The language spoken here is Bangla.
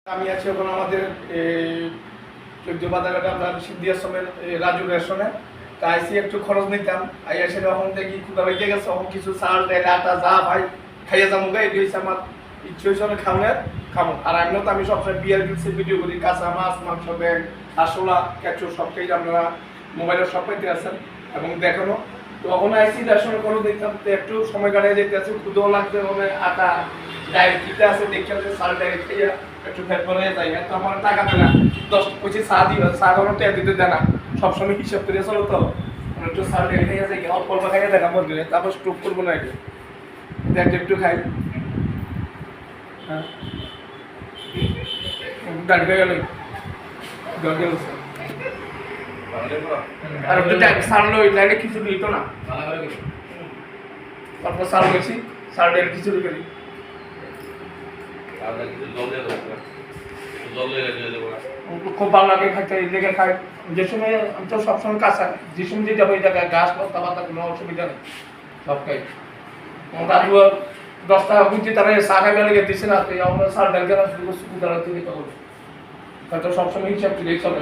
আমি আছি এখন আমাদের চৌদ্দ বাজারঘাটে আপনার সিদ্ধি আশ্রমের রাজু রেশনে তা আইসি একটু খরচ নিতাম আইসে তখন দেখি খুদা বাইকে গেছে তখন কিছু চাল ডাল আটা যা ভাই খাইয়া যাবো গা এটি হচ্ছে আমার ইচ্ছে হয়েছে অনেক খামো আর এমনিও তো আমি সবসময় বিয়ার গিলসের ভিডিও করি কাঁচা মাছ মাংস ব্যাগ আসলা ক্যাচু সব কিছু আপনারা মোবাইলের সব পাইতে আছেন এবং দেখানো তো তখন আইসি রেশনে খরচ দিতাম তো একটু সময় কাটিয়ে যেতে আছে খুদেও লাগতে হবে আটা ডাইরেক্ট কিতে আছে দেখতে আছে চাল ডাইরেক্ট খাইয়া একটু ফেট করে যাই তো আমার টাকা দেয় না 10-25 চা দিবে চা কোনো টাকা দিতে দেয় না সবসময় হিসাব করে চলো তো একটু চাল ডাইরেক্ট খাইয়া যাই অল্প অল্প খাইয়া দেখা বলবে তারপর স্ট্রোক করবো না একটু দেখ একটু খাই হ্যাঁ দাঁড় হয়ে গেল আর একটু সারলো নাইলে খিচুড়ি দিত না অল্প সার গেছি সার ডাইল খিচুড়ি করি খুব ভালো লাগে খাইতে লেগে খাই যে সময় আমি তো সবসময় কাঁচা যে সময় যেটা হয়ে যায় গাছ পাতা পাতা কোনো অসুবিধা নেই সব খাই দাদু 10 টাকা বুঝছি তারা চা খাইবে লেগে দিচ্ছে না তো আমরা সার ডাল কেনা শুরু করছি কুদারা থেকে তখন হয়তো সবসময় হিসাব করে চলে